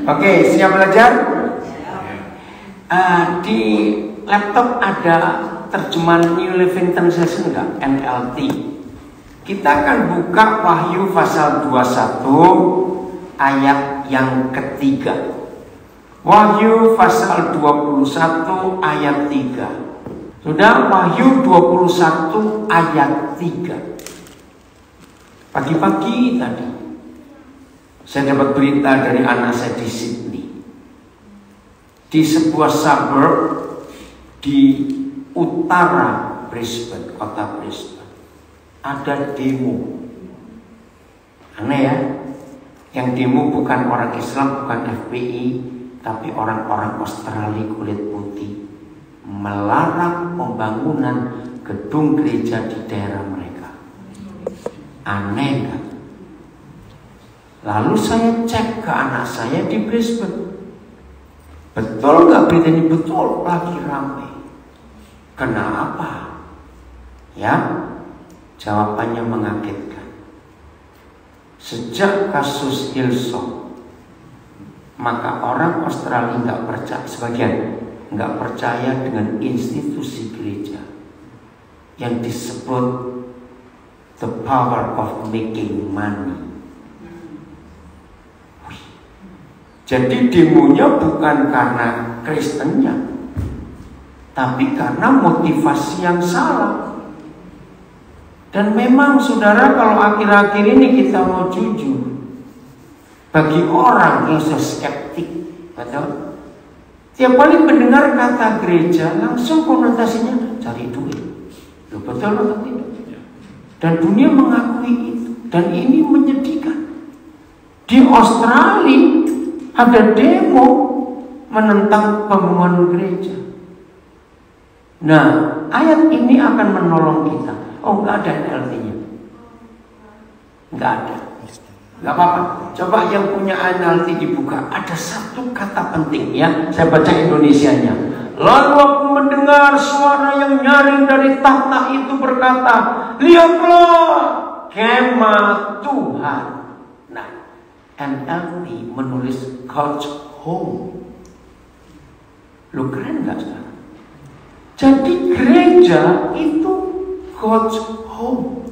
Oke, siap belajar? Di laptop ada terjemahan New Living Translation enggak? NLT. Kita akan buka Wahyu pasal 21 ayat yang ketiga. Wahyu pasal 21 ayat 3. Sudah, Wahyu 21 ayat 3. Pagi-pagi tadi saya dapat berita dari anak saya di Sydney. Di sebuah suburb di utara Brisbane, kota Brisbane, ada demo. Aneh ya? Yang demo bukan orang Islam, bukan FPI, tapi orang-orang Australia kulit putih, melarang pembangunan gedung gereja di daerah mereka. Aneh kan? Lalu saya cek ke anak saya di Brisbane. Betul nggak berita ini? Betul, lagi ramai. Kenapa? Ya, jawabannya mengagetkan. Sejak kasus Hillsong, maka orang Australia nggak percaya, sebagian nggak percaya dengan institusi gereja yang disebut the power of making money. Jadi demonya bukan karena Kristennya, tapi karena motivasi yang salah. Dan memang saudara, kalau akhir-akhir ini kita mau jujur, bagi orang yang skeptik, betul? Tiap kali mendengar kata gereja, langsung konotasinya cari duit. Loh, betul atau tidak? Dan dunia mengakui itu. Dan ini menyedihkan. Di Australia ada demo menentang pembangunan gereja. Nah, ayat ini akan menolong kita. Oh, nggak ada NLT-nya. Nggak ada. Nggak apa-apa. Coba yang punya NLT dibuka. Ada satu kata penting ya. Saya baca Indonesianya. Lalu aku mendengar suara yang nyaring dari tahta itu berkata, lihatlah kemah Tuhan. Nah, NLT menulis God's home. Lu keren gak sekarang? Jadi gereja itu God's home,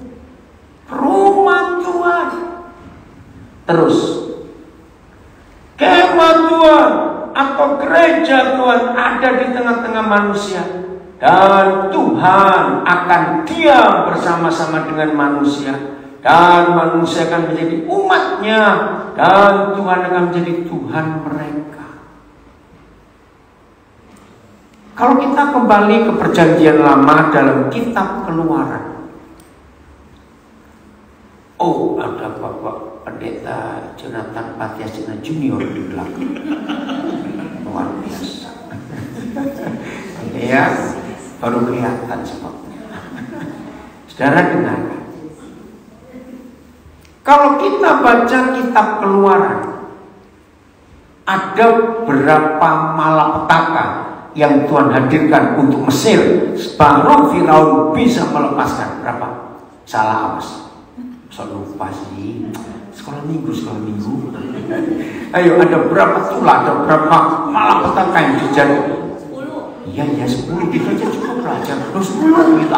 rumah Tuhan. Terus kemah Tuhan atau gereja Tuhan ada di tengah-tengah manusia, dan Tuhan akan diam bersama-sama dengan manusia, dan manusia akan menjadi umatnya, dan Tuhan akan menjadi Tuhan mereka. Kalau kita kembali ke perjanjian lama dalam kitab Keluaran, oh, ada Bapak Pendeta Jonathan Patiasina Junior di belakang. Luar biasa. Ya, baru kelihatan sebabnya. Saudara dengarkan. Kalau kita baca kitab Keluaran, ada berapa malapetaka yang Tuhan hadirkan untuk Mesir, baru Firaun bisa melepaskan. Berapa? Salah awas. Saya lupa sih. Sekolah minggu. Ayo, ada berapa tulah, ada berapa malapetaka yang dijadi? 10. Iya, 10 gitu aja cukup belajar. Terus 10 gitu.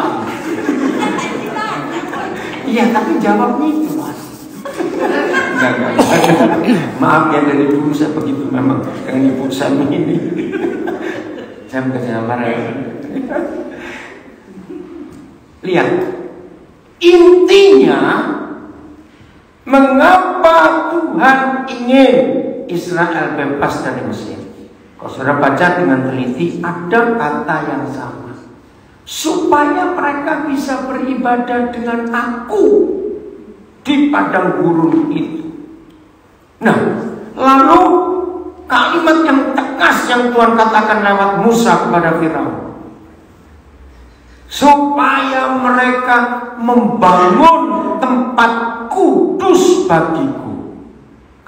Iya, tapi jawabnya itu mas. Enggak. Maaf ya, dari dulu saya begitu memang dengan ibu saya ini. Saya bukan saya marah ya. Lihat, intinya mengapa Tuhan ingin Israel bebas dari Mesir. Kalau saudara baca dengan teliti, ada kata yang sama, supaya mereka bisa beribadah dengan aku di padang gurun itu. Nah, lalu kalimat yang tegas yang Tuhan katakan lewat Musa kepada Firaun, supaya mereka membangun tempat kudus bagiku,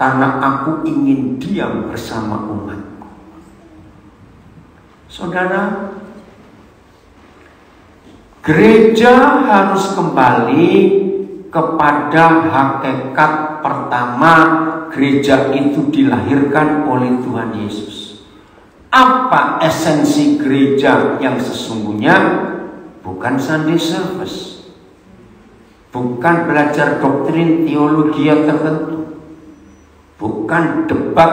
karena aku ingin diam bersama umatku. Saudara, gereja harus kembali kepada hakikat pertama gereja itu dilahirkan oleh Tuhan Yesus. Apa esensi gereja yang sesungguhnya? Bukan Sunday service, bukan belajar doktrin teologi yang tertentu, bukan debat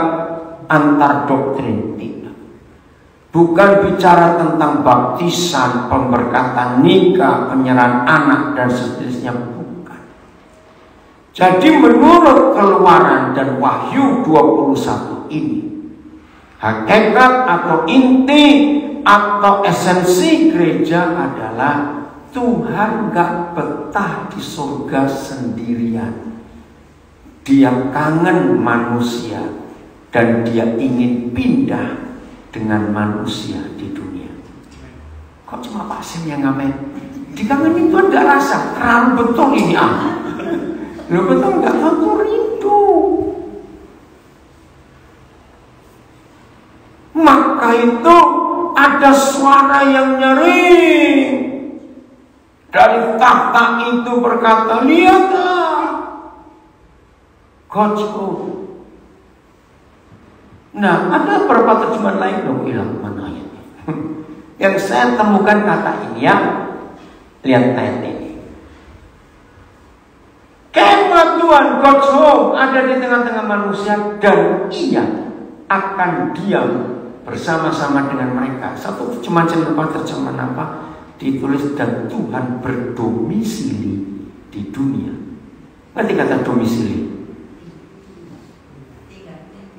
antar doktrin, tidak. Bukan bicara tentang baptisan, pemberkatan nikah, penyerahan anak dan seterusnya, bukan. Jadi menurut Keluaran dan Wahyu 21 ini, hakikat atau inti atau esensi gereja adalah Tuhan gak betah di surga sendirian. Dia kangen manusia dan dia ingin pindah dengan manusia di dunia. Kok cuma Pak Sim yang ngamen? Dikangenin Tuhan gak rasa? Terlalu betul ini Lo betul gak tentu rindu. Maka itu ada suara yang nyaring dari tahta itu berkata, lihatlah God's own. Nah, ada beberapa terjemahan lain dong, hilang mana ayatnya. Yang saya temukan kata ini ya, lihat ayat ini. Kemah Tuhan God's home ada di tengah-tengah manusia dan ia akan diam bersama-sama dengan mereka. Satu terjemahan apa? Ditulis dan Tuhan berdomisili di dunia. Ngerti kata domisili?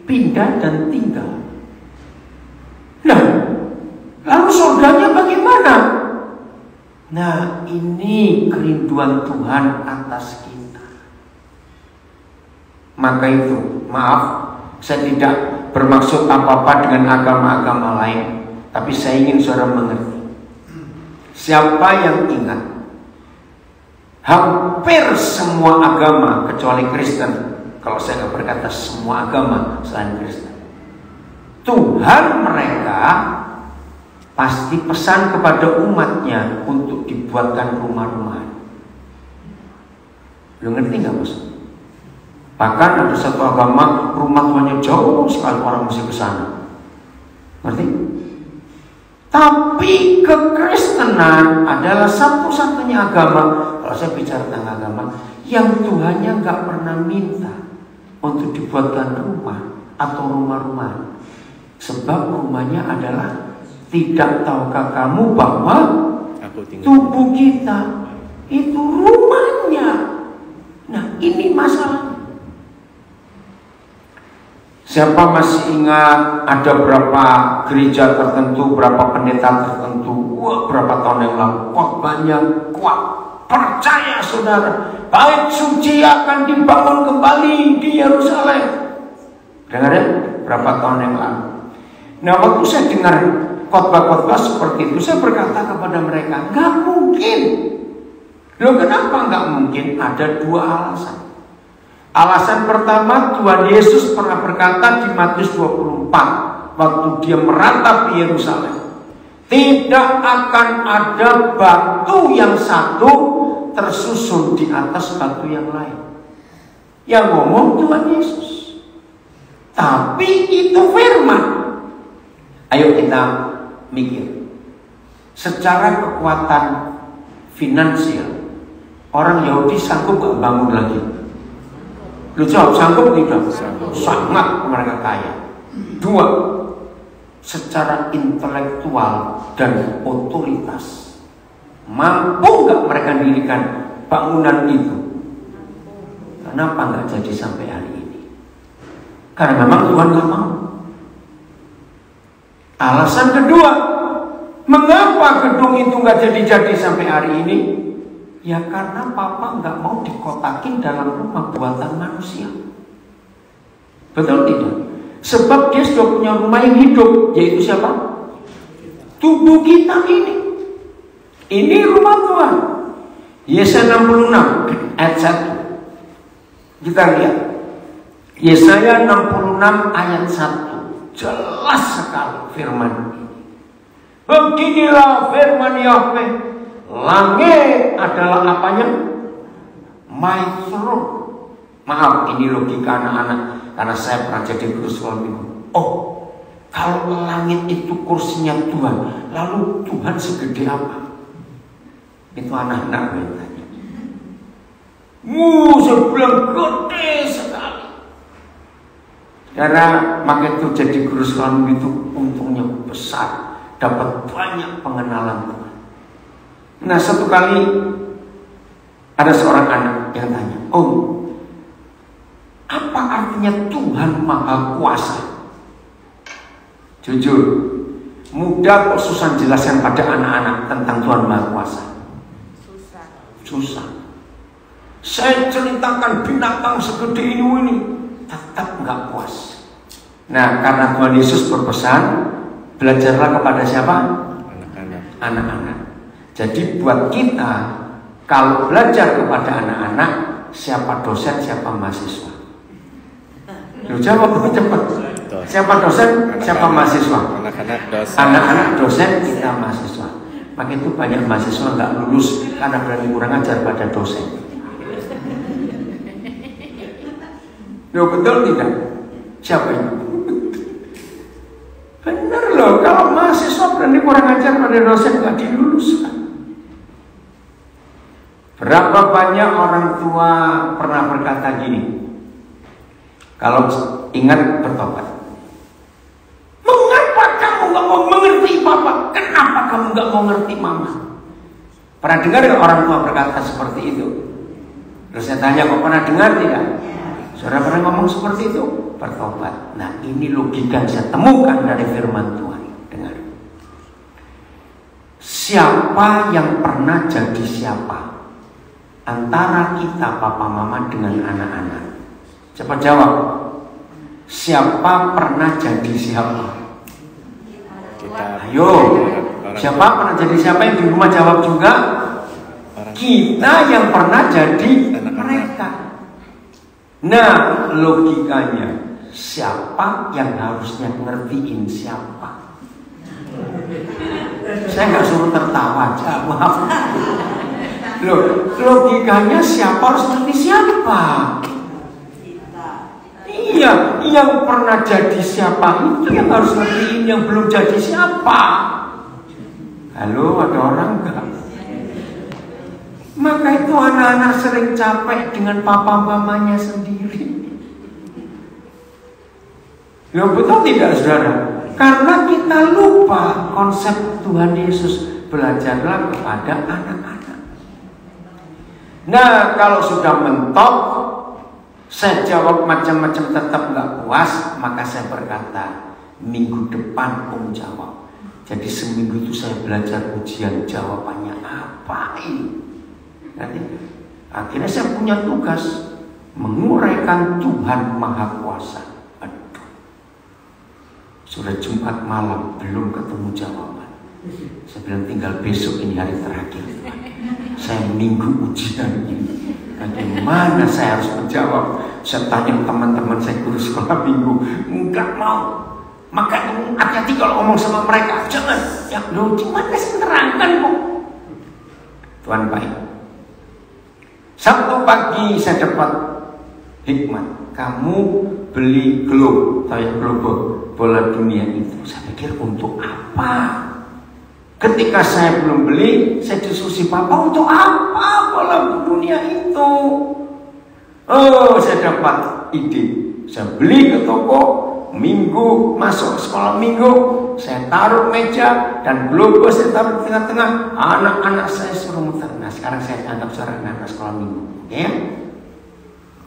Pindah dan tinggal. Nah, lalu surganya bagaimana? Nah, ini kerinduan Tuhan atas kita. Maka itu, maaf, saya tidak bermaksud apa-apa dengan agama-agama lain, tapi saya ingin saudara mengerti. Siapa yang ingat, hampir semua agama kecuali Kristen, kalau saya nggak berkata semua agama selain Kristen, Tuhan mereka pasti pesan kepada umatnya untuk dibuatkan rumah-rumahan. Lu ngerti nggak maksud? Bahkan ada satu agama rumah tuanya jauh sekali, orang mesti ke sana. Ngerti? Tapi kekristenan adalah satu-satunya agama, kalau saya bicara tentang agama, yang Tuhannya nggak pernah minta untuk dibuatkan rumah atau rumah-rumah. Sebab rumahnya adalah, tidak tahukah kamu bahwa tubuh kita itu rumahnya. Nah, ini masalah. Siapa masih ingat ada berapa gereja tertentu, berapa pendeta tertentu, berapa tahun yang lalu, khotbahnya kuat, percaya saudara, bait suci akan dibangun kembali di Yerusalem. Dengar ya, berapa tahun yang lalu. Nah, waktu saya dengar khotbah-khotbah seperti itu, saya berkata kepada mereka, nggak mungkin. Loh, kenapa nggak mungkin? Ada dua alasan. Alasan pertama, Tuhan Yesus pernah berkata di Matius 24 waktu dia meratapi Yerusalem, tidak akan ada batu yang satu tersusun di atas batu yang lain. Yang ngomong Tuhan Yesus. Tapi itu firman. Ayo kita mikir. Secara kekuatan finansial, orang Yahudi sanggup gak bangun lagi? Lu jawab, sanggup tidak? Sangat, mereka kaya. Dua, secara intelektual dan otoritas, mampu gak mereka dirikan bangunan itu? Kenapa gak jadi sampai hari ini? Karena memang Tuhan gak mau. Alasan kedua, mengapa gedung itu gak jadi-jadi sampai hari ini? Ya karena Papa nggak mau dikotakin dalam rumah buatan manusia. Betul tidak? Sebab dia sudah punya rumah yang hidup, yaitu siapa? Tubuh kita ini. Ini rumah Tuhan. Yesaya 66 ayat 1. Kita lihat. Yesaya 66 ayat 1. Jelas sekali firman ini. Beginilah firman Yahweh. Langit adalah apanya? My throne. Maaf, ini logika anak-anak. karena saya pernah jadi guru sekolah minggu. Oh, kalau langit itu kursinya Tuhan, lalu Tuhan segede apa? Itu anak-anak bertanya. Saya bilang gede sekali. Karena makanya itu jadi guru sekolah minggu itu untungnya besar, dapat banyak pengenalan Tuhan. Nah, satu kali ada seorang anak yang tanya, "Oh, apa artinya Tuhan Maha Kuasa?" Jujur, mudah kok susah jelaskan pada anak-anak tentang Tuhan Maha Kuasa. Susah. Saya ceritakan binatang segede ini tetap nggak puas. Nah, karena Tuhan Yesus berpesan, belajarlah kepada siapa? Anak-anak. Jadi buat kita, kalau belajar kepada anak-anak, siapa dosen, siapa mahasiswa? Lu jawab cepat. Siapa dosen, siapa mahasiswa? Anak-anak dosen, kita mahasiswa. Maka itu banyak mahasiswa nggak lulus karena berani kurang ajar pada dosen. Loh, betul tidak? Siapa itu? Benar loh, kalau mahasiswa berani kurang ajar pada dosen nggak diluluskan. Berapa banyak orang tua pernah berkata gini, kalau ingat bertobat, mengapa kamu nggak mau mengerti papa? Kenapa kamu nggak mau mengerti mama? Pernah dengar orang tua berkata seperti itu? Terus saya tanya, kok pernah dengar tidak? Saudara pernah ngomong seperti itu? Bertobat. Nah, ini logika yang saya temukan dari firman Tuhan. Dengar. Siapa yang pernah jadi siapa? Antara kita papa mama dengan anak-anak. Cepat jawab. Siapa pernah jadi siapa? Kita. Ayo. Siapa pernah jadi siapa? Yang di rumah jawab juga. Kita yang pernah jadi mereka. Nah, logikanya, siapa yang harusnya ngertiin siapa? Saya nggak suruh tertawa, jawab. Loh, logikanya siapa harus ngerti siapa? Iya, yang pernah jadi siapa itu yang harus ngertiin yang belum jadi siapa. Halo, ada orang nggak? Maka itu anak-anak sering capek dengan papa mamanya sendiri. Loh, betul tidak saudara? Karena kita lupa konsep Tuhan Yesus, belajarlah kepada anak-anak. Nah, kalau sudah mentok, saya jawab macam-macam tetap nggak puas, maka saya berkata, minggu depan jawab. Jadi seminggu itu saya belajar ujian, jawabannya apa ini? Nanti akhirnya saya punya tugas menguraikan Tuhan Maha Kuasa. Aduh, sudah Jumat malam belum ketemu jawaban. Saya bilang tinggal besok, ini hari terakhir. Saya minggu ujian ini. Bagaimana saya harus menjawab? Saya tanya teman-teman saya guru sekolah minggu, enggak mau. Maka hati-hati kalau ngomong sama mereka, jangan. Ya lo gimana sih menerangkan kok? Tuhan baik. Sabtu pagi saya dapat hikmat. Kamu beli globe, bola dunia itu. Saya pikir untuk apa? Ketika saya belum beli, saya diskusi papa, untuk apa bola dunia itu? Oh, saya dapat ide. Saya beli ke toko. Minggu masuk sekolah minggu, saya taruh meja dan globe saya taruh di tengah-tengah. Anak-anak saya suruh muter. Nah, sekarang saya anggap seorang anak sekolah minggu, ya?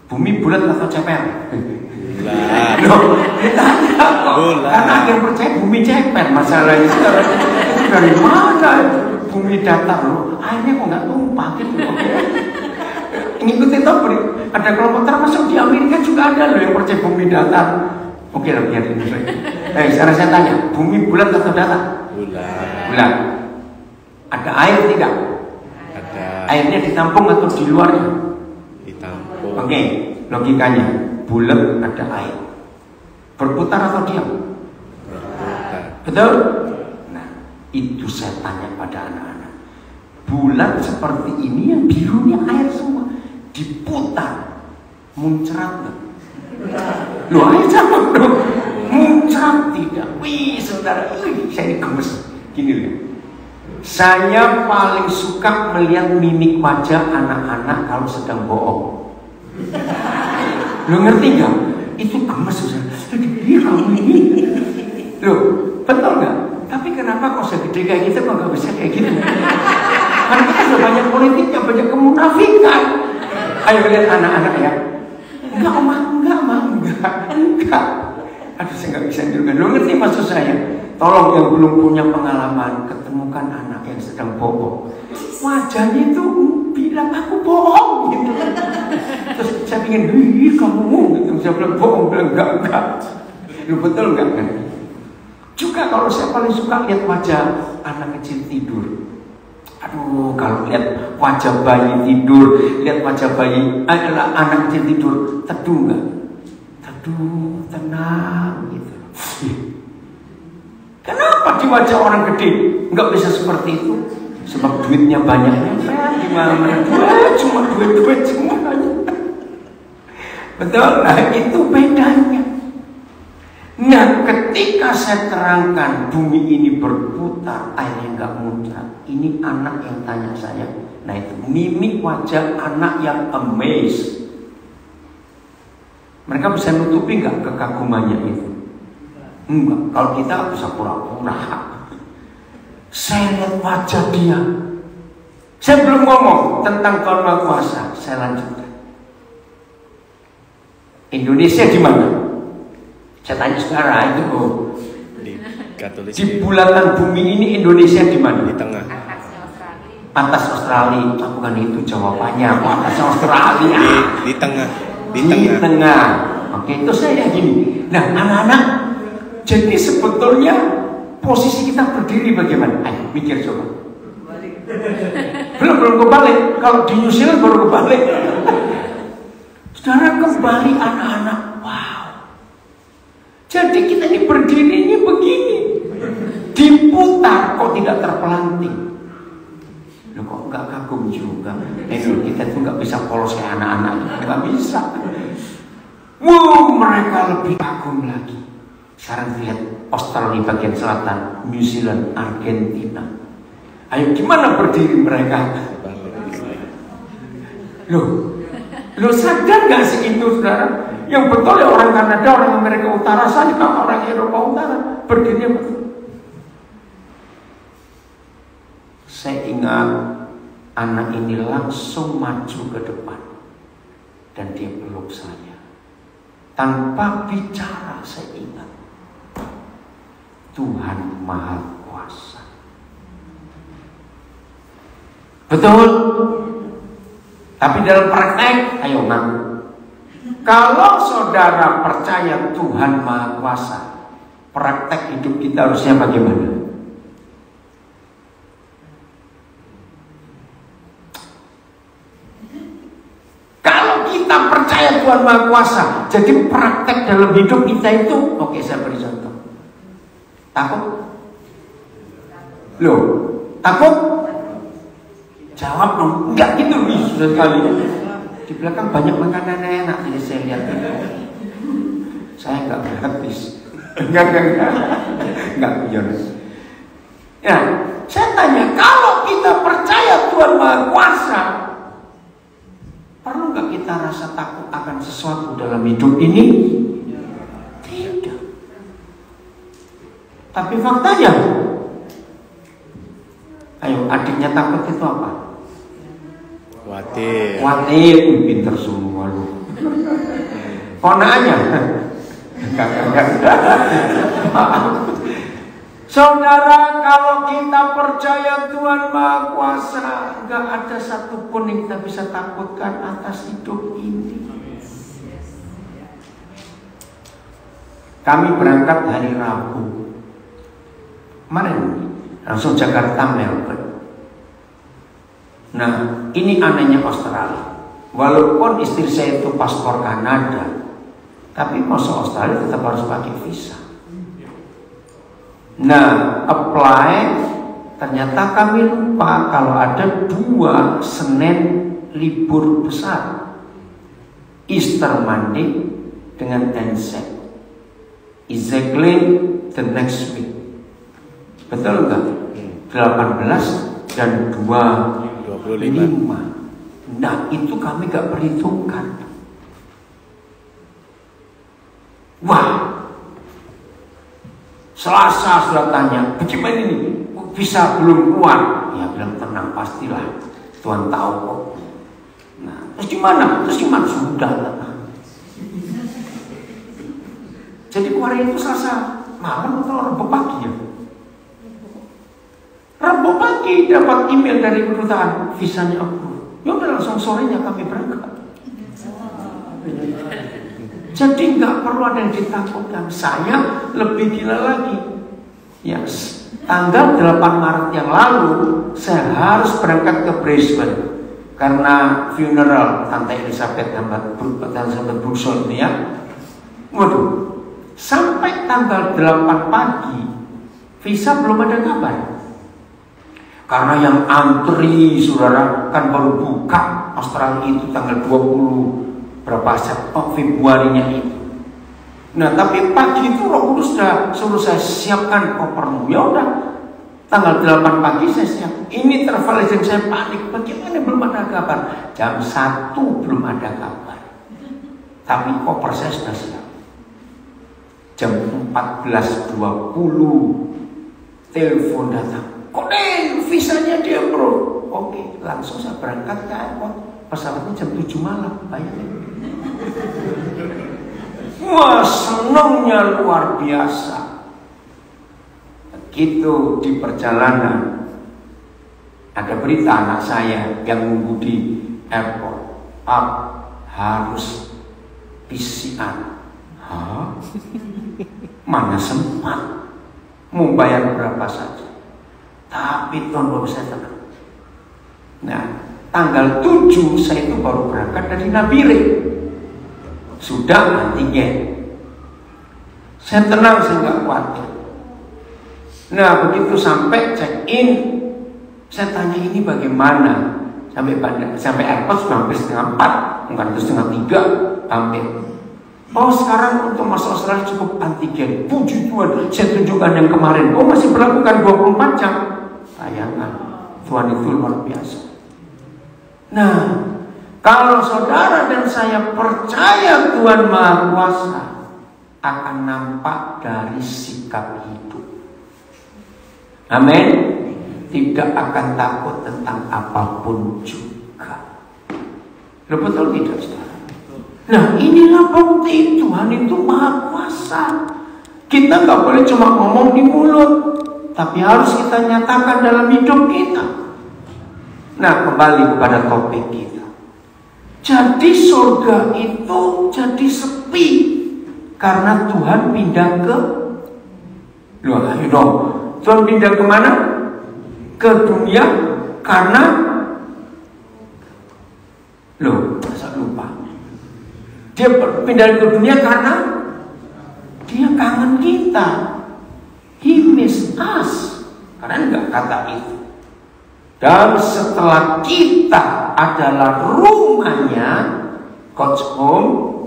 Bumi bulat atau ceper? Bulat. Loh, ditanya kok. Karena akhir percaya bumi ceper. Masalahnya sekarang itu dari mana? Bumi datar loh. Akhirnya kok nggak tumpah gitu. Ngikutin tahu, ada kelompok termasuk di Amerika juga ada loh yang percaya bumi datar. Oke lah, biar ini. Sekarang saya tanya, bumi bulat atau datar? Bulat. Bulat. Ada air tidak? Ada. Airnya ditampung atau di luarnya? Ditampung. Oke, logikanya bulat ada air. Berputar atau diam? Berputar. Betul? Nah, itu saya tanya pada anak-anak. Bulat seperti ini yang birunya air semua diputar, muncrat. Loh, ayo jawab dong. Muncrat tidak. Wih, saudara, saya ini gemes. Gini loh. Saya paling suka melihat mimik wajah anak-anak kalau sedang bohong. Lo ngerti nggak? Itu gemes, saudara. Kamu ini. Loh, betul nggak? Tapi kenapa kok segede kayak gitu kok nggak bisa kayak gitu? Karena kita sudah banyak politiknya, banyak kemunafikan. Ayo lihat anak-anak ya. Enggak, enggak. Aduh, saya nggak bisa juga. Lo ngerti maksud saya? Tolong yang belum punya pengalaman, ketemukan anak yang sedang bohong. Wajahnya itu bilang aku bohong gitu. Terus saya ingin, kamu gitu. Saya bilang bohong, bilang enggak. Lo betul enggak kan? Juga kalau saya paling suka lihat wajah anak kecil tidur. Aduh, kalau lihat wajah bayi tidur, lihat wajah bayi anak kecil tidur, teduh enggak? Teduh, tenang gitu. Kenapa di wajah orang gede nggak bisa seperti itu? Sebab duitnya banyak. Gimana? Cuma duit semuanya. Betul, nah itu bedanya. Nah, ketika saya terangkan bumi ini berputar, airnya nggak muncrat. Ini anak yang tanya saya. Nah itu mimik wajah anak yang amazed. Mereka bisa nutupi nggak kekagumannya itu? Enggak. Kalau kita bisa pura-pura. Saya lihat wajah dia. Saya belum ngomong tentang Tuhan Maha Kuasa. Saya lanjutkan. Indonesia di mana? Saya tanya sekarang itu. Di Katolik. Di bulatan bumi ini Indonesia di mana? Di tengah. Atas Australia. Bukan itu jawabannya. Atas Australia. Di tengah. Di tengah. Oke, itu saya gini. Nah, anak-anak, jadi sebetulnya posisi kita berdiri bagaimana? Ayo mikir coba. Belum kebalik. Kalau di New Zealand baru kebalik. Saudara, kembali anak-anak. Wow. Jadi kita ini berdirinya begini. Diputar kok tidak terpelanting. Loh, kok nggak kagum juga? Kita tuh nggak bisa polos kayak anak-anak. Nggak bisa. Wow, mereka lebih kagum lagi. Sekarang lihat Australia bagian selatan, New Zealand, Argentina. Ayo gimana berdiri mereka? Lo sadar gak sih itu, saudara? Yang betul ya orang Kanada, orang Amerika Utara, saya juga orang Eropa Utara berdiri betul. Saya ingat anak ini langsung maju ke depan dan dia peluk saya. Tanpa bicara, saya ingat Tuhan Maha Kuasa. Betul. Tapi dalam praktek, ayo ngaku. Kalau saudara percaya Tuhan Maha Kuasa, praktek hidup kita harusnya bagaimana? Kalau kita percaya Tuhan Maha Kuasa, jadi praktek dalam hidup kita itu, oke, saya beri contoh. Takut? Loh, takut? Jawab dong. Enggak gitu, sudah sekali. Di belakang banyak makanan enak, jadi saya lihat. Saya enggak gratis. Enggak punya. Ya, saya tanya, kalau kita percaya Tuhan Maha Kuasa, perlu nggak kita rasa takut akan sesuatu dalam hidup ini? Tidak. Tapi faktanya, ayo, adiknya takut itu apa? Khawatir, pinter semua lu. Ponakannya, saudara, kalau kita percaya Tuhan Maha Kuasa, nggak ada satupun yang kita bisa takutkan atas hidup ini. Kami berangkat hari Rabu kemarin, langsung Jakarta Melbourne. Nah, ini anehnya Australia. Walaupun istri saya itu paspor Kanada, tapi masuk Australia tetap harus pakai visa. Nah, apply, ternyata kami lupa kalau ada 2 Senin libur besar, Easter Monday dengan Tencent. Exactly the next week. Betul enggak? 18 dan 25. Nah, itu kami gak perhitungkan. Wah, Selasa sudah tanya, bagaimana ini? Visa belum keluar. Ya bilang tenang, pastilah Tuhan tahu kok. Nah, terus gimana? Sudah tenang. Jadi kemarin itu Selasa malam atau Rabu pagi ya? Rabu pagi dapat email dari kedutaan, visanya approve. Ya udah langsung sorenya kami berangkat. Jadi nggak perlu ada yang ditakutkan. Saya lebih gila lagi. Ya, tanggal 8 Maret yang lalu saya harus berangkat ke Brisbane karena funeral Tante Elizabeth Bruxelles ini ya. Waduh, sampai tanggal 8 pagi visa belum ada kabar. Karena yang antri, saudara, kan baru buka Australia itu tanggal 20 berapa Februarinya itu. Nah, tapi pagi itu Roh Kudus sudah suruh saya siapkan kopermu. Ya udah, tanggal 8 pagi saya siap. Ini travel agent saya panik. Bagaimana belum ada kabar? Jam 1 belum ada kabar. Tapi koper saya sudah siap. Jam 14.20 telepon datang. Konen, visanya dia bro. Oke, langsung saya berangkat ke airport. Pesawatnya jam 7 malam. Bayangin. Wah, senangnya luar biasa. Begitu di perjalanan, ada berita anak saya yang nunggu di airport. Pak, harus PCR. Hah? Mana sempat? Mau bayar berapa saja. Tapi Tuhan bawa saya tenang. Nah, tanggal 7 saya itu baru berangkat dari Nabire. Sudah antigen. Saya tenang, saya nggak khawatir. Nah, begitu sampai check in, saya tanya ini bagaimana? Sampai airport sudah hampir 3:30, bukan itu 2:30 hampir. Oh, sekarang untuk masuk Australia cukup antigen. Puji Tuhan, saya tunjukkan yang kemarin. Oh, masih berlakukan 24 jam. Sayangkan, Tuhan itu luar biasa. Nah, kalau saudara dan saya percaya Tuhan Maha Kuasa, akan nampak dari sikap hidup. Amin. Tidak akan takut tentang apapun juga. Loh, betul tidak, saudara? Nah, inilah bukti Tuhan itu Maha Kuasa. Kita nggak boleh cuma ngomong di mulut, tapi harus kita nyatakan dalam hidup kita. Nah, kembali kepada topik kita. Jadi surga itu jadi sepi karena Tuhan pindah ke, loh, ayo dong, Tuhan pindah kemana? Ke dunia karena, loh, masa lupa. Dia pindah ke dunia karena dia kangen kita. He miss us. Karena enggak kata itu. Dan setelah kita adalah rumahnya, God's home,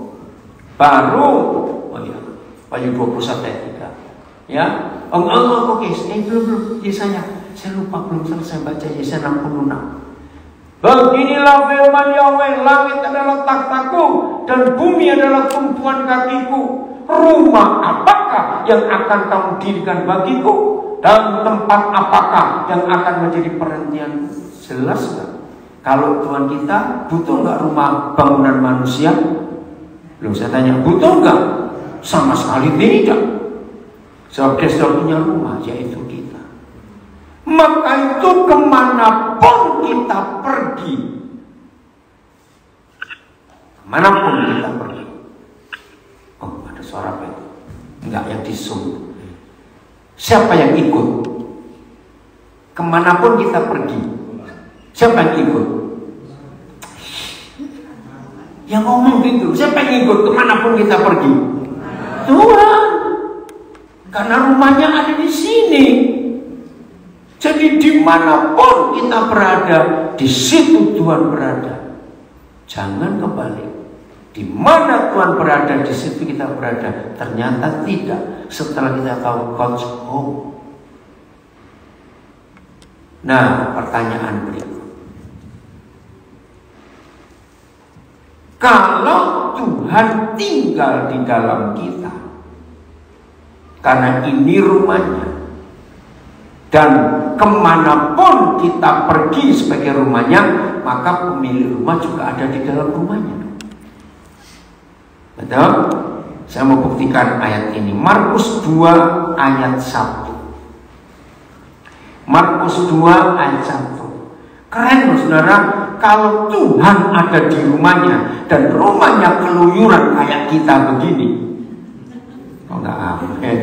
baru, oh ya, Wahyu 21 ayat 3. Ya, oke, belum, Yesaya, saya lupa belum selesai baca Yesaya 66. Beginilah firman Yahweh, langit adalah takhtaku dan bumi adalah tumpuan kakiku. Rumah apakah yang akan kamu dirikan bagiku? Dan tempat apakah yang akan menjadi perhentian? Jelas gak? Kalau Tuhan kita butuh nggak rumah bangunan manusia? Belum, saya tanya, butuh nggak? Sama sekali tidak. Sebab dia sudah punya rumah, yaitu kita. Maka itu kemanapun kita pergi, kemanapun kita pergi. Oh, ada suara apa itu? Enggak, yang disum. Siapa yang ikut? Kemanapun kita pergi, siapa yang ikut? Yang ngomong gitu, siapa yang ikut kemanapun kita pergi? Tuhan. Karena rumahnya ada di sini. Jadi dimanapun kita berada, di situ Tuhan berada. Jangan kebalik. Di mana Tuhan berada, di situ kita berada. Ternyata tidak. Setelah kita tahu God's home. Nah, pertanyaan berikut. Kalau Tuhan tinggal di dalam kita, karena ini rumahnya, dan kemanapun kita pergi sebagai rumahnya, maka pemilik rumah juga ada di dalam rumahnya. Betul? Saya mau buktikan ayat ini. Markus 2 ayat 1. Markus 2 ayat 1. Keren loh saudara, kalau Tuhan ada di rumahnya dan rumahnya keluyuran kayak kita begini. Oh enggak amin.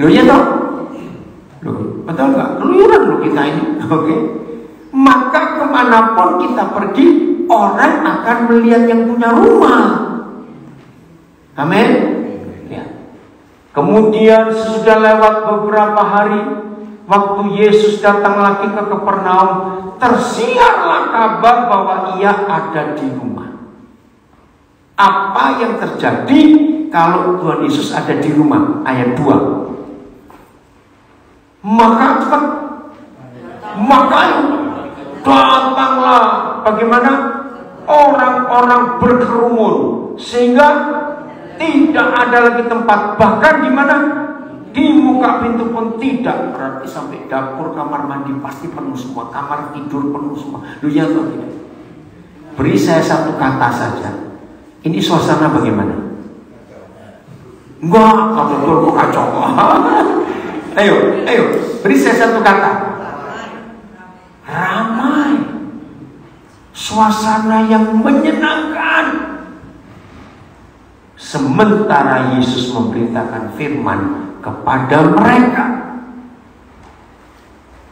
Loh ya toh? Loh, betul enggak? Keluyuran loh kita ini. Oke. Maka kemanapun kita pergi, orang akan melihat yang punya rumah. Amin. Ya. Kemudian sesudah lewat beberapa hari, waktu Yesus datang lagi ke Kapernaum, tersiarlah kabar bahwa ia ada di rumah. Apa yang terjadi kalau Tuhan Yesus ada di rumah? Ayat 2. Maka datanglah bagaimana? Orang-orang berkerumun sehingga tidak ada lagi tempat. Bahkan di mana? Di muka pintu pun tidak. Berarti sampai dapur, kamar mandi pasti penuh semua. Kamar tidur penuh semua. Lu ya atau tidak? Beri saya satu kata saja. Ini suasana bagaimana? Enggak, kok kacau. Ayo, beri saya satu kata. Ramai. Suasana yang menyenangkan. Sementara Yesus memberitakan firman kepada mereka.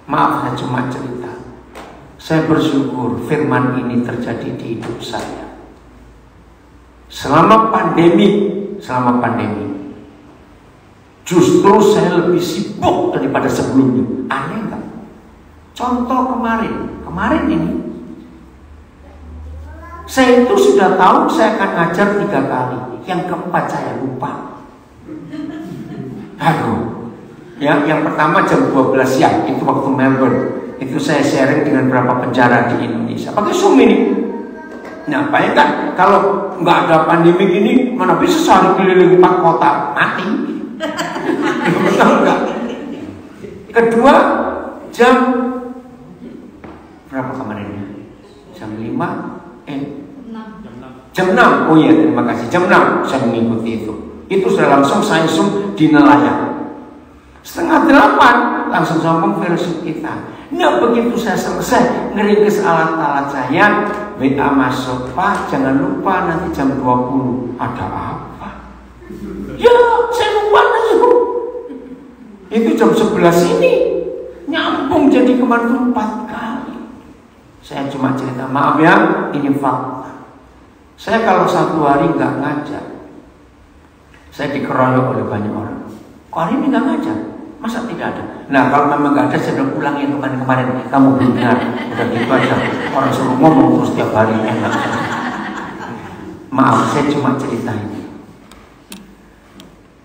Maaf, saya cuma cerita. Saya bersyukur firman ini terjadi di hidup saya. Selama pandemi, justru saya lebih sibuk daripada sebelumnya. Aneh kan? Contoh kemarin ini, saya itu sudah tahu saya akan ngajar 3 kali. Yang keempat saya lupa. Aduh. Ya, yang pertama jam 12 siang, itu waktu Melbourne. Itu saya sharing dengan beberapa penjara di Indonesia. Pakai Zoom ini. Nah, bayangkan kalau nggak ada pandemi gini, mana bisa sehari keliling 4 kota mati? Betul nggak? Kedua, jam berapa kemarinnya? Jam 5? Jam 6. Oh iya, terima kasih. Jam 6 saya mengikuti itu. Itu sudah langsung saya zoom di nelayan. 7:30 langsung sambung versi kita. Nah, begitu saya selesai ngeringkes alat-alat saya, WA masuk, Pak jangan lupa nanti jam 20. Ada apa? Ya, saya lupa aja. Itu jam 11 ini nyambung jadi kemarin 4 kali. Saya cuma cerita, maaf ya, ini fakta. Saya kalau 1 hari nggak ngajar, saya dikeroyok oleh banyak orang. Kok hari ini nggak ngajar? Masa tidak ada? Nah, kalau memang nggak ada, saya udah ulang yang kemarin-kemarin. Kamu benar, udah gitu aja. Orang suruh ngomong terus tiap hari enak. Maaf, saya cuma cerita ini.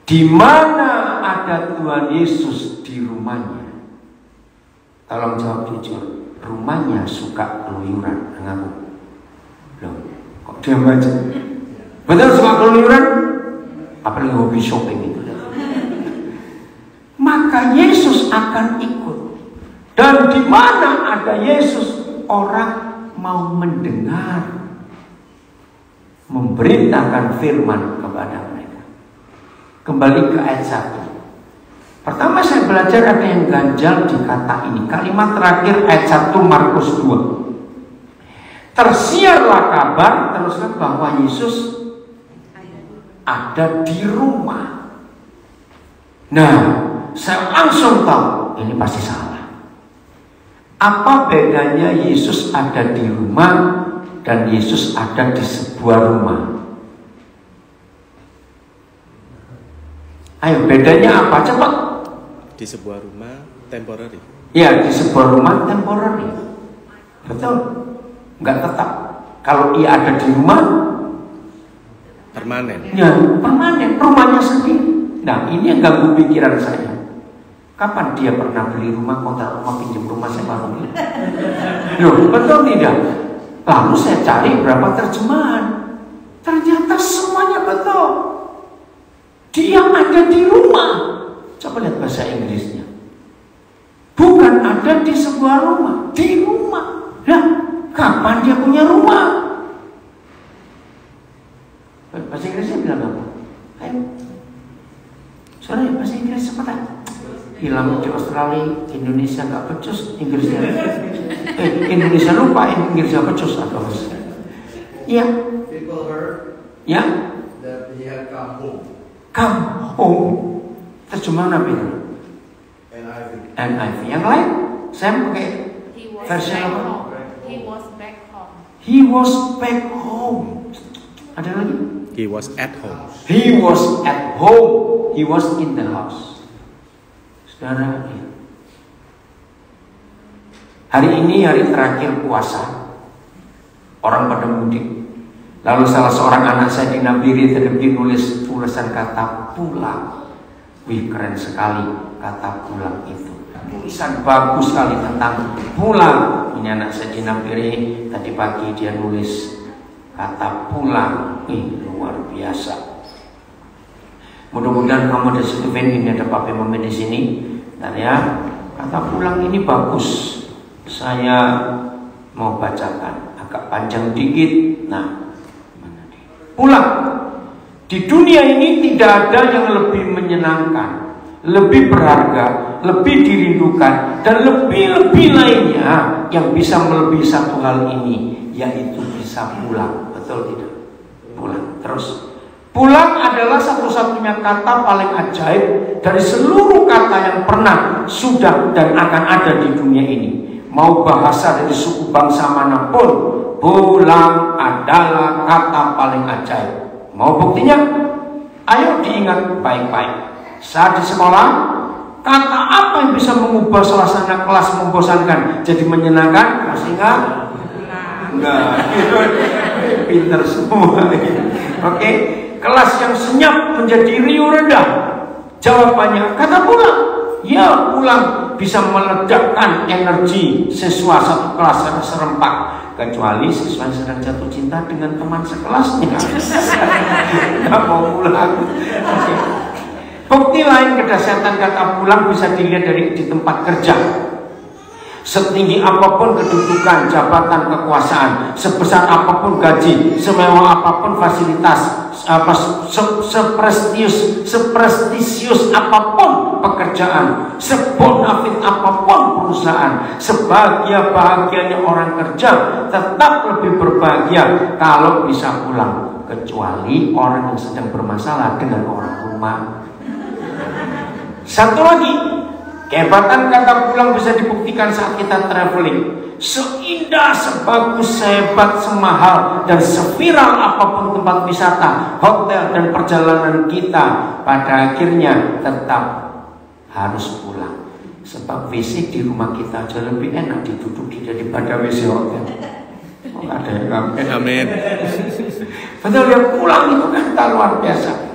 Di mana ada Tuhan Yesus di rumahnya? Tolong jawab jujur. Rumahnya suka keluyuran, ngaku. Loh, kok diam aja? Betul suka keluyuran? Apalagi hobi shopping itu. Maka Yesus akan ikut. Dan di mana ada Yesus, orang mau mendengar, memberitakan firman kepada mereka. Kembali ke ayat 1. Pertama saya belajar ada yang ganjal di kata ini. Kalimat terakhir ayat 1 Markus 2. Tersiarlah kabar teruskan bahwa Yesus ada di rumah. Nah, saya langsung tahu ini pasti salah. Apa bedanya Yesus ada di rumah dan Yesus ada di sebuah rumah? Ayo, bedanya apa? Cepat. Di sebuah rumah temporary. Ya, di sebuah rumah temporary. Betul. Enggak tetap. Kalau ia ada di rumah, permanen. ya permanen, rumahnya sendiri. Nah, ini yang ganggu pikiran saya. Kapan dia pernah beli rumah, kontrak rumah, pinjam rumah, sewa rumah? Loh, betul tidak? Lalu saya cari berapa terjemahan. Ternyata semuanya betul. Dia ada di rumah. Coba lihat bahasa Inggrisnya. Bukan ada di sebuah rumah, di rumah. Nah, kapan dia punya rumah? Bahasa Inggrisnya bilang apa? Ayo. Sorry, bahasa Inggris cepetan. Hilang di Australia, Indonesia nggak becus, Inggrisnya. Indonesia lupa, Inggrisnya becus atau apa? Iya. People heard that he had come home. Come home. Terjemahan apa itu? NIV. Yang lain, saya pakai versi apa? He was back home. He was back home. Ada lagi? He was at home. He was at home. He was in the house. Saudara, hari ini hari terakhir puasa. Orang pada mudik. Lalu salah seorang anak saya di Nabiri terdiri nulis tulisan kata pulang. Wih, keren sekali kata pulang itu. Tulisan bagus sekali tentang pulang. Ini anak saya di Nabiri, tadi pagi dia nulis kata pulang. Wih, luar biasa. Mudah-mudahan kamu ada satu ini ada papi mami di sini. Dan ya, kata pulang ini bagus. Saya mau bacakan agak panjang dikit. Nah, mana dia? Pulang. Di dunia ini tidak ada yang lebih menyenangkan, lebih berharga, lebih dirindukan, dan lebih-lebih lainnya yang bisa melebihi satu hal ini, yaitu bisa pulang. Betul tidak? Pulang. Terus. Pulang adalah satu-satunya kata paling ajaib dari seluruh kata yang pernah, sudah, dan akan ada di dunia ini. Mau bahasa dari suku bangsa manapun, pulang adalah kata paling ajaib. Mau buktinya? Ayo diingat baik-baik. Saat di sekolah, kata apa yang bisa mengubah suasana kelas membosankan jadi menyenangkan? Masih ingat? Enggak. Pinter semua. Oke. Kelas yang senyap menjadi riuh rendah. Jawabannya kata pulang. Ya, pulang bisa meledakkan energi siswa satu kelas secara serempak. Kecuali siswa yang sedang jatuh cinta dengan teman sekelasnya. Tidak mau pulang. Oke. Bukti lain kedahsyatan kata pulang bisa dilihat di tempat kerja. Setinggi apapun kedudukan, jabatan, kekuasaan, sebesar apapun gaji, semewah apapun fasilitas, seprestisius apapun pekerjaan, sebonafit apapun perusahaan, sebahagia-bahagianya orang kerja, tetap lebih berbahagia kalau bisa pulang. Kecuali orang yang sedang bermasalah dengan orang rumah. Satu lagi, kehebatan kata pulang bisa dibuktikan saat kita traveling. Seindah, sebagus, sehebat, semahal, dan seviral apapun tempat wisata, hotel, dan perjalanan kita, pada akhirnya tetap harus pulang. Sebab WC di rumah kita aja lebih enak diduduki daripada WC hotel. Oh, ada yang Amin. betul, dia pulang itu kan luar biasa.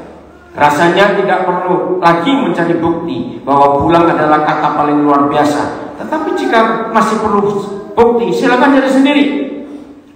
Rasanya tidak perlu lagi mencari bukti bahwa pulang adalah kata paling luar biasa. Tetapi jika masih perlu bukti, silakan cari sendiri.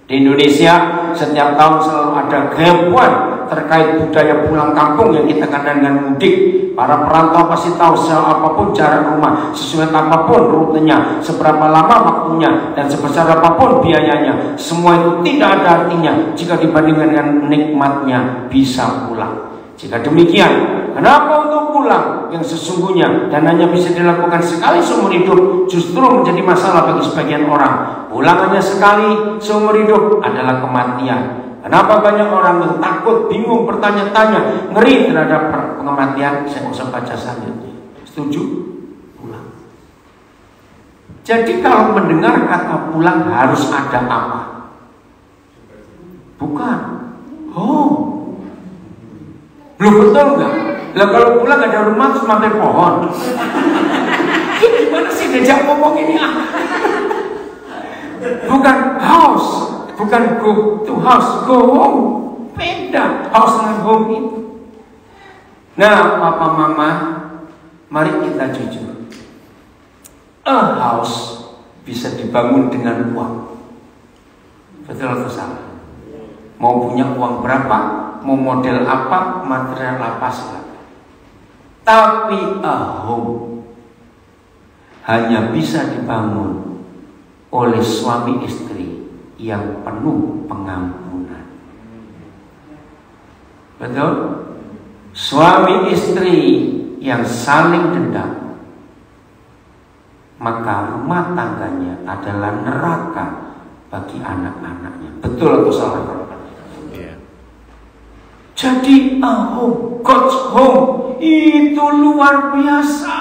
Di Indonesia setiap tahun selalu ada kehebohan terkait budaya pulang kampung yang kita kenal dengan mudik. Para perantau pasti tahu apapun jarak rumah, sesuai apapun rutenya, seberapa lama waktunya, dan sebesar apapun biayanya, semua itu tidak ada artinya jika dibandingkan dengan nikmatnya bisa pulang. Jika demikian, kenapa untuk pulang yang sesungguhnya dan hanya bisa dilakukan sekali seumur hidup justru menjadi masalah bagi sebagian orang? Pulang hanya sekali seumur hidup adalah kematian. Kenapa banyak orang yang takut, bingung, bertanya-tanya, ngeri terhadap kematian? Saya usah baca selanjutnya. Setuju? Pulang. Jadi kalau mendengar kata pulang harus ada apa? Bukan. Oh, belum betul nggak? Lah kalau pulang ada rumah terus mampir pohon. Gimana sih diajak ngomong ini? Bukan house, Bukan go to house, go home. Beda house dengan home itu. Nah, papa mama, mari kita jujur. A house bisa dibangun dengan uang. Betul atau salah? Mau punya uang berapa, mau model apa, material apa, silakan. Tapi a home hanya bisa dibangun oleh suami istri yang penuh pengampunan. Betul? Suami istri yang saling dendam, maka rumah tangganya adalah neraka bagi anak-anaknya. Betul atau salah? Yeah. Jadi home, God's home itu luar biasa.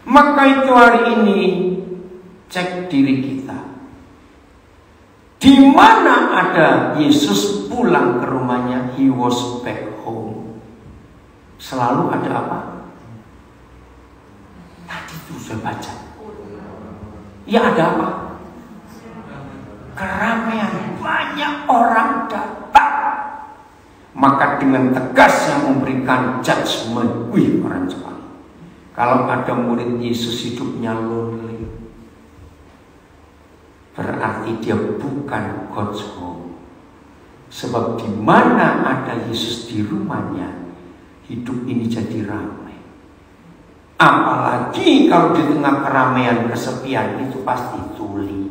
Maka itu hari ini cek diri kita. Di mana ada Yesus pulang ke rumahnya, he was back home. Selalu ada apa? Tadi itu saya baca. Ya ada apa? Keramaian, banyak orang datang. Maka dengan tegas yang memberikan judgment, wih orang Jepang. Kalau ada murid Yesus hidupnya lonely, berarti dia bukan God's home. Sebab di mana ada Yesus di rumahnya, hidup ini jadi ramai. Apalagi kalau di tengah keramaian kesepian itu pasti tuli.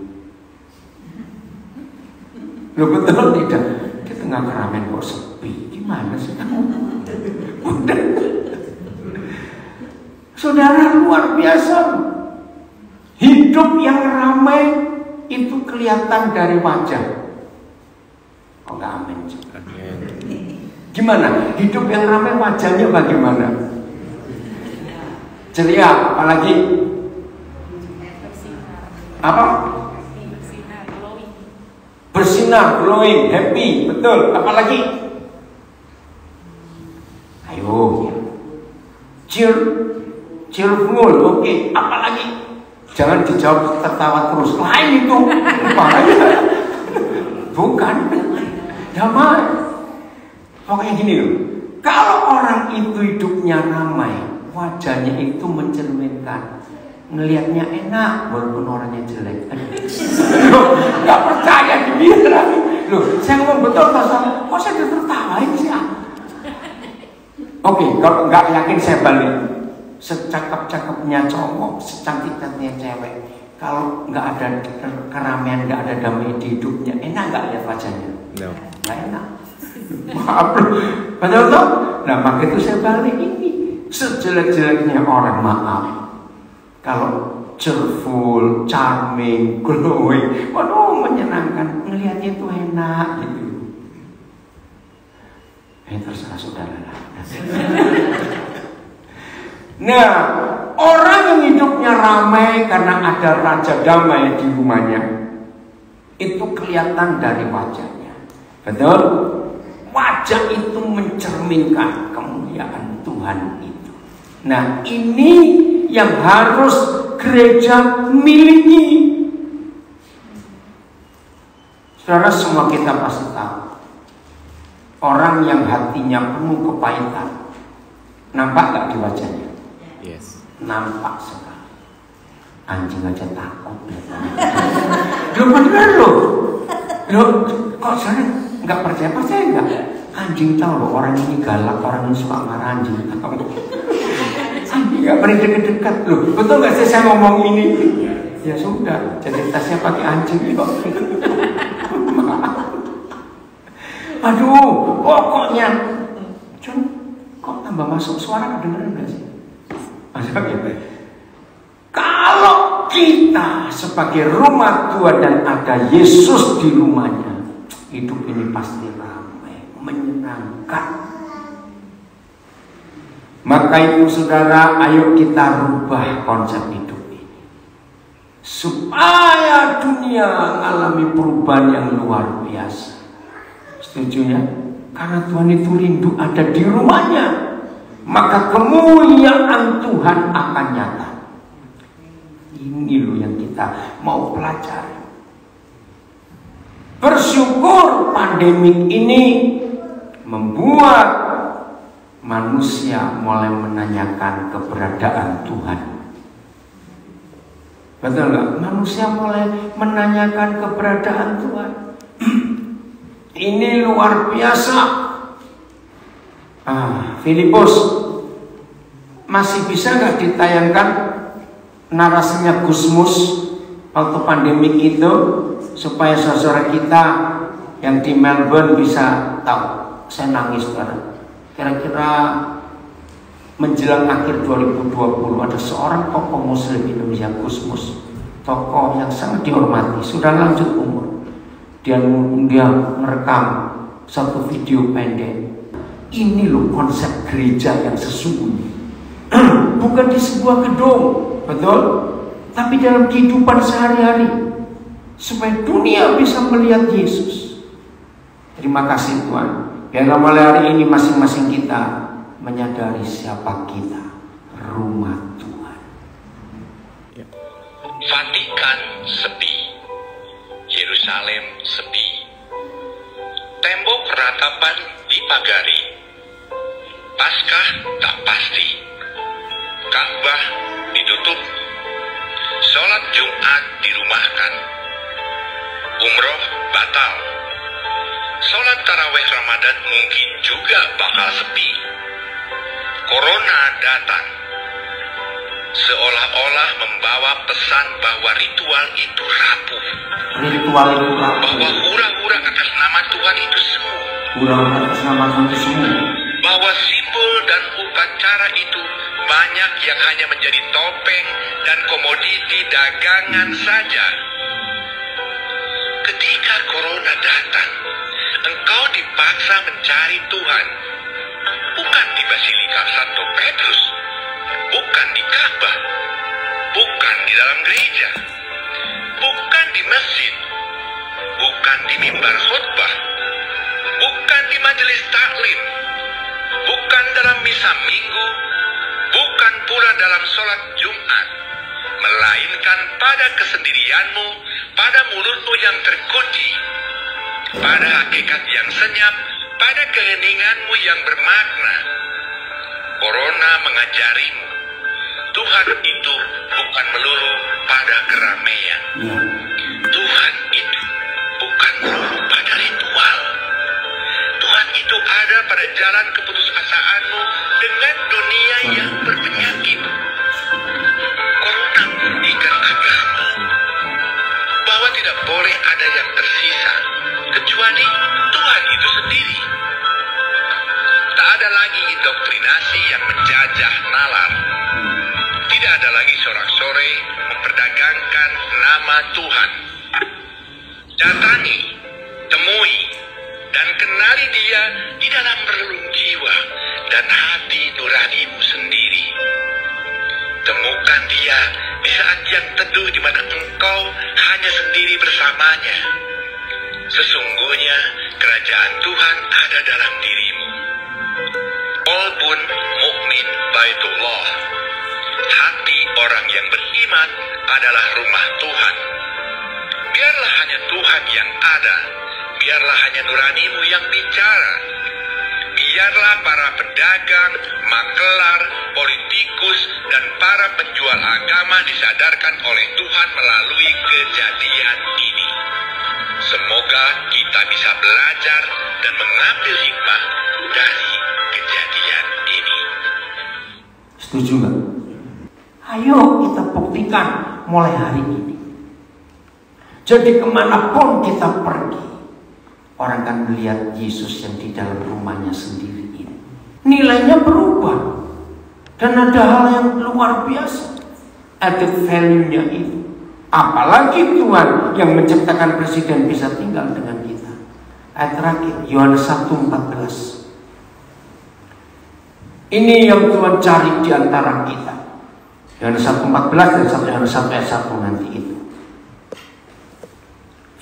Loh betul tidak? Di tengah keramaian kok sepi? Gimana sih kamu? Saudara, luar biasa. Hidup yang ramai itu kelihatan dari wajah. Oh enggak, amin. Gimana? Hidup yang ramai wajahnya bagaimana? Ceria, apalagi? Apa? Bersinar, glowing, happy, betul. Apalagi? Ayo. Cheerful, oke. Apalagi? Jangan dijawab tertawa terus. Lain itu. Bukan. Damai. Pokoknya gini loh. Kalau orang itu hidupnya ramai, wajahnya itu mencerminkan, ngelihatnya enak walaupun orangnya jelek. Loh, gak percaya dibilang. Loh, saya ngomong betul pasal. Kok saya tertawain sih? Oke, kalau nggak yakin saya balik. Secakap-cakapnya cowok, secantik-cantiknya cewek, kalau nggak ada keramaian, nggak ada damai di hidupnya, enak nggak lihat wajahnya? No. Nggak enak. Maaf loh, betul toh? Nah, maka itu saya balik ini. Sejelek-jeleknya orang, maaf, kalau cheerful, charming, glowing, waduh menyenangkan, ngelihatnya itu enak gitu. Terserah saudara lah. Nah, orang yang hidupnya ramai karena ada raja damai di rumahnya, itu kelihatan dari wajahnya. Betul? Wajah itu mencerminkan kemuliaan Tuhan itu. Nah, ini yang harus gereja miliki. Saudara, semua kita pasti tahu, orang yang hatinya penuh kepahitan, nampak gak di wajahnya? Yes. Nampak sekali. Anjing aja takut. Loh bener loh. Loh kok saya nggak percaya nggak? Anjing tahu loh orang ini galak, orang ini suka marah, anjing tahu. Anjing nggak pernah deket-deket loh. Betul nggak sih saya ngomong ini? Ya sudah, jadi tasnya pakai anjing kok. Aduh, pokoknya John, kok tambah masuk suara kedengeran nggak sih? Kalau kita sebagai rumah Tuhan dan ada Yesus di rumahnya, hidup ini pasti ramai, menyenangkan. Maka itu saudara, ayo kita rubah konsep hidup ini, supaya dunia mengalami perubahan yang luar biasa. Setuju ya? Karena Tuhan itu rindu ada di rumahnya, maka kemuliaan Tuhan akan nyata. Ini loh yang kita kita mau pelajari. Bersyukur pandemi ini membuat manusia mulai menanyakan keberadaan Tuhan. Betul nggak? Manusia mulai menanyakan keberadaan Tuhan. Ini luar biasa. Filipus, masih bisa nggak ditayangkan narasinya Gusmus waktu pandemik itu, supaya saudara kita yang di Melbourne bisa tahu? Saya nangis sekarang. Kira-kira menjelang akhir 2020 ada seorang tokoh Muslim Indonesia, Gusmus, tokoh yang sangat dihormati, sudah lanjut umur. Dia merekam satu video pendek. Ini loh konsep gereja yang sesungguhnya. Bukan di sebuah gedung, betul? Tapi dalam kehidupan sehari-hari, supaya dunia bisa melihat Yesus. Terima kasih Tuhan. Biarlah mulai hari ini masing-masing kita menyadari siapa kita, rumah Tuhan. Vatikan sepi, Yerusalem sepi, tembok ratapan dipagari, Paskah tak pasti, Ka'bah ditutup, sholat Jumat dirumahkan, umroh batal, sholat tarawih Ramadan mungkin juga bakal sepi. Corona datang, seolah-olah membawa pesan bahwa ritual itu rapuh. Ritual itu rapuh. Bahwa hura-hura atas nama Tuhan itu semu. Hura-hura atas nama Tuhan itu semu. Bahwa simbol dan upacara itu banyak yang hanya menjadi topeng dan komoditi dagangan saja. Ketika corona datang, engkau dipaksa mencari Tuhan. Bukan di Basilika Santo Petrus, bukan di Ka'bah, bukan di dalam gereja, bukan di masjid, bukan di mimbar khutbah, bukan di majelis taklim, bukan dalam misa minggu, bukan pula dalam sholat Jumat, melainkan pada kesendirianmu, pada mulutmu yang terkunci, pada hakikat yang senyap, pada keheninganmu yang bermakna. Corona mengajarimu, Tuhan itu bukan melulu pada keramaian. Tuhan itu bukan melulu pada ritual. Tuhan itu ada pada jalan keputusasaanmu dengan dunia yang berpenyakit. Corona murnikan agama, bahwa tidak boleh ada yang tersisa kecuali Tuhan itu sendiri. Tak ada lagi indoktrinasi yang menjajah nalar. Tidak ada lagi sorak-sore memperdagangkan nama Tuhan. Datangi, temui, dan kenali Dia di dalam relung jiwa dan hati nuranimu sendiri. Temukan Dia di saat yang teduh di mana engkau hanya sendiri bersamanya. Sesungguhnya kerajaan Tuhan ada dalam dirimu. Qalbun mu'min baitullah. Hati orang yang beriman adalah rumah Tuhan. Biarlah hanya Tuhan yang ada. Biarlah hanya nuranimu yang bicara. Biarlah para pedagang, makelar, politikus, dan para penjual agama disadarkan oleh Tuhan melalui kejadian ini. Semoga kita bisa belajar dan mengambil hikmah dari kejadian ini. Setuju nggak? Ayo kita buktikan mulai hari ini. Jadi kemanapun kita pergi, orang akan melihat Yesus yang di dalam rumahnya sendiri ini. Nilainya berubah. Dan ada hal yang luar biasa. Added value-nya itu. Apalagi Tuhan yang menciptakan presiden bisa tinggal dengan kita. Ayat terakhir, Yohanes 1:14. Ini yang Tuhan cari di antara kita. Yohanes 1:14 dan Yohanes 1 ayat 1 nanti itu.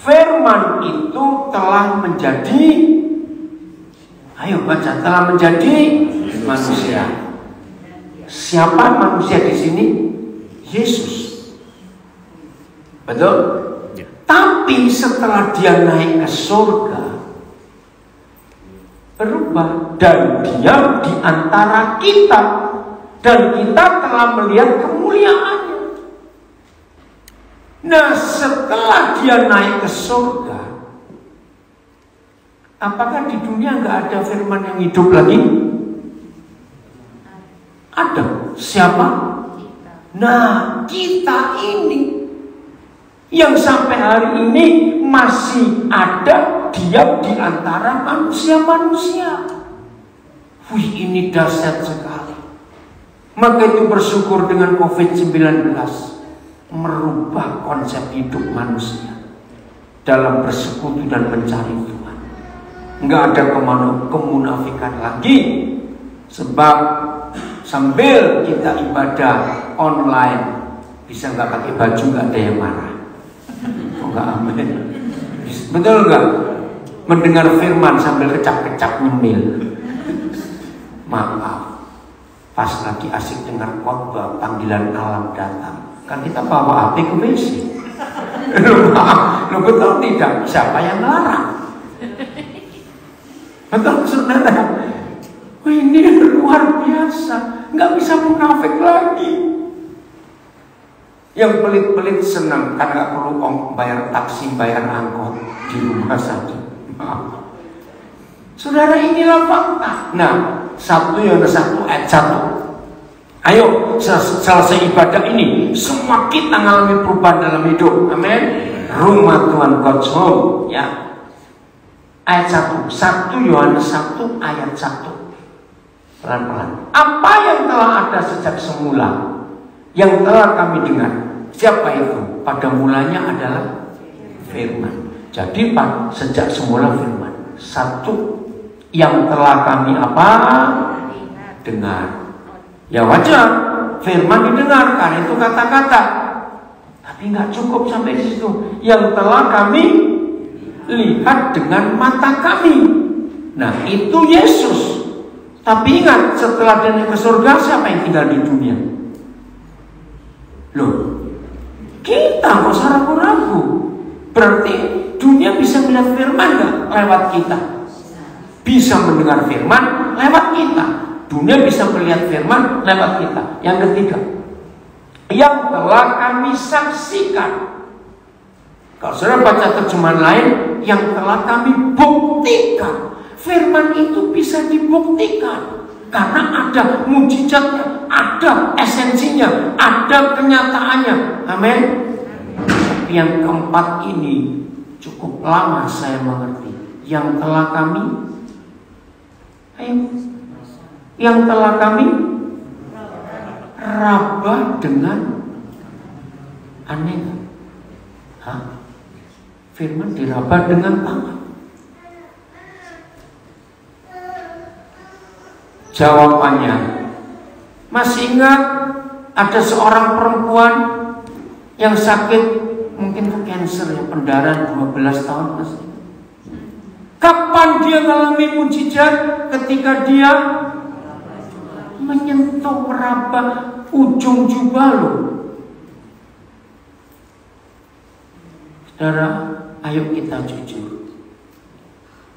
Firman itu telah menjadi, ayo baca, telah menjadi manusia. Siapa manusia di sini? Yesus. Betul? Ya. Tapi setelah dia naik ke surga, berubah dan diam di antara kita, dan kita telah melihat kemuliaannya. Nah, setelah dia naik ke surga, apakah di dunia nggak ada firman yang hidup lagi? Ada. Siapa? Nah, kita ini yang sampai hari ini masih ada diam di antara manusia-manusia. Wih, ini dahsyat sekali. Maka itu bersyukur dengan COVID-19 merubah konsep hidup manusia dalam bersekutu dan mencari Tuhan. Nggak ada kemunafikan lagi. Sebab sambil kita ibadah online, bisa nggak pakai baju, nggak ada yang marah. Oh, nggak, amin. Betul nggak? Mendengar firman sambil kecap-kecap nyemil. Maaf, pas lagi asik dengar khotbah panggilan alam datang, kan kita bawa HP ke WC. Lo betul tidak? Siapa yang larang? Betul saudara? Wah, ini luar biasa, nggak bisa munafik lagi. Yang pelit-pelit senang karena nggak perlu bayar taksi, bayar angkot di rumah saja. Saudara, inilah fakta. Nah, 1 Yohanes 1 ayat 1. Ayo, selesai ibadah ini, semua kita mengalami perubahan dalam hidup. Amin. Rumah Tuhan, God's home. Ya. Ayat 1. 1 Yohanes 1 ayat 1. Pelan-pelan. Apa yang telah ada sejak semula, yang telah kami dengar. Siapa itu? Pada mulanya adalah firman. Jadi sejak semula firman. 1 yang telah kami apa? Dengar. Ya wajar, firman didengarkan, itu kata-kata. Tapi nggak cukup sampai di situ. Yang telah kami lihat dengan mata kami. Nah, itu Yesus. Tapi ingat, setelah dia naik ke surga, siapa yang tinggal di dunia? Loh, kita nggak usah ragu-ragu. Berarti dunia bisa melihat firman nggak lewat kita? Bisa mendengar firman lewat kita. Dunia bisa melihat firman lewat kita. Yang ketiga, yang telah kami saksikan. Kalau saudara baca terjemahan lain, yang telah kami buktikan. Firman itu bisa dibuktikan karena ada mujizatnya, ada esensinya, ada kenyataannya. Amin. Tapi yang keempat ini cukup lama saya mengerti. Yang telah kami, yang telah kami raba dengan aneh. Hah? Firman diraba dengan tangan. Jawabannya, masih ingat ada seorang perempuan yang sakit, mungkin kanker ya, pendarahan 12 tahun masih. Kapan dia mengalami mujizat? Ketika dia menyentuh meraba ujung jubah lo. Saudara, ayo kita jujur.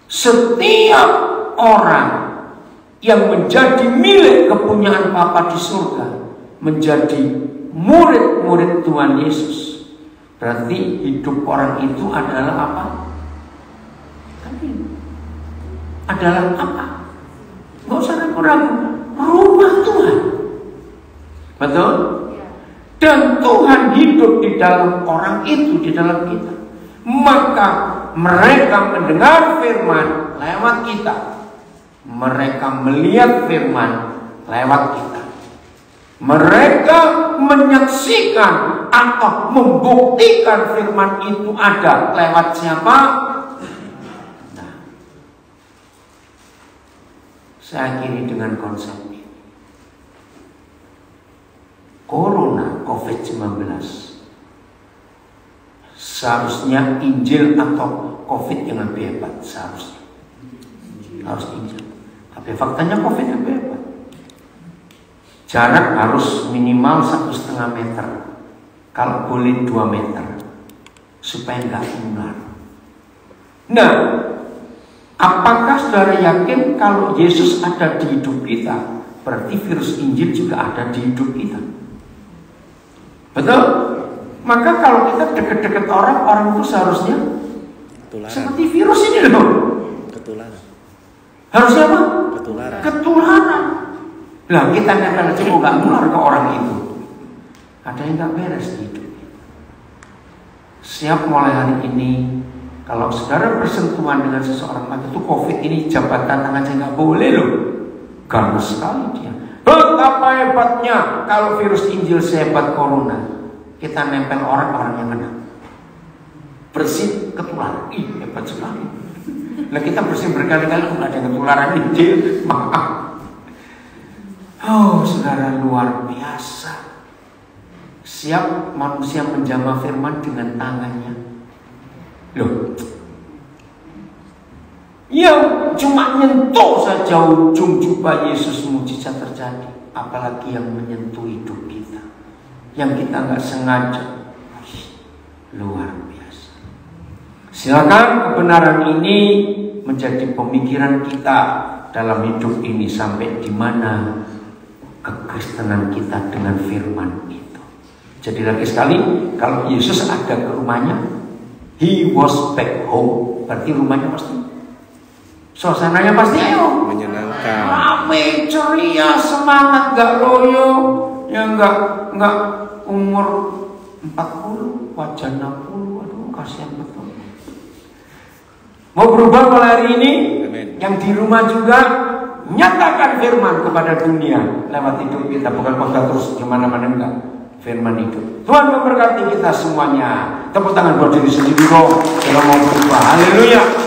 Setiap orang yang menjadi milik kepunyaan Bapa di surga, menjadi murid-murid Tuhan Yesus. Berarti hidup orang itu adalah apa? Adalah apa? Gak usah ragu-ragu. Rumah Tuhan. Betul? Dan Tuhan hidup di dalam orang itu, di dalam kita. Maka mereka mendengar firman lewat kita. Mereka melihat firman lewat kita. Mereka menyaksikan atau membuktikan firman itu ada lewat siapa? Nah, saya akhiri dengan konsep ini. Corona COVID-19, seharusnya Injil atau COVID yang lebih hebat. Seharusnya harus Injil. Tapi faktanya COVID yang lebih hebat. Jarak harus minimal 1,5 meter. Kalau boleh 2 meter. supaya nggak nular. Nah, apakah saudara yakin kalau Yesus ada di hidup kita, berarti virus Injil juga ada di hidup kita? Betul? Maka kalau kita deket-deket orang itu seharusnya Ketularan. seperti virus ini loh. Ketularan. Harusnya apa? Ketularan. Ketularan. Lah kita nempel aja nggak nular ke orang itu. Ada yang nggak beres di hidup. Siap mulai hari ini, kalau saudara bersentuhan dengan seseorang, maka itu COVID ini jabatan tangan aja nggak boleh loh. Ganas sekali dia. Betapa hebatnya kalau virus Injil sehebat corona. Kita nempel orang yang kena. Bersin ketularan. Ih, hebat sekali. Nah kita bersin berkali-kali nggak ada ketularan Injil. Maaf. Oh, saudara, luar biasa. Siap manusia menjamah firman dengan tangannya. Loh, yang cuma nyentuh saja ujung jubah Yesus, mujizat terjadi. Apalagi yang menyentuh hidup kita, yang kita nggak sengaja. Luar biasa. Silakan kebenaran ini menjadi pemikiran kita dalam hidup ini sampai di mana kekristenan kita dengan firman itu. Jadi lagi sekali, kalau Yesus ada ke rumahnya, He was back home. Berarti rumahnya pasti, suasananya pasti ayo Menyenangkan. rame, ceria, semangat, gak loyo, ya gak umur 40, wajah 60, aduh kasihan betul. Mau berubah mulai hari ini? Amen. Yang di rumah juga nyatakan firman kepada dunia lewat hidup kita, bukan khotbah terus gimana-mana, enggak. Firman hidup. Tuhan memberkati kita semuanya. Tepuk tangan buat diri sendiri dong. Kalau mau berubah. Haleluya.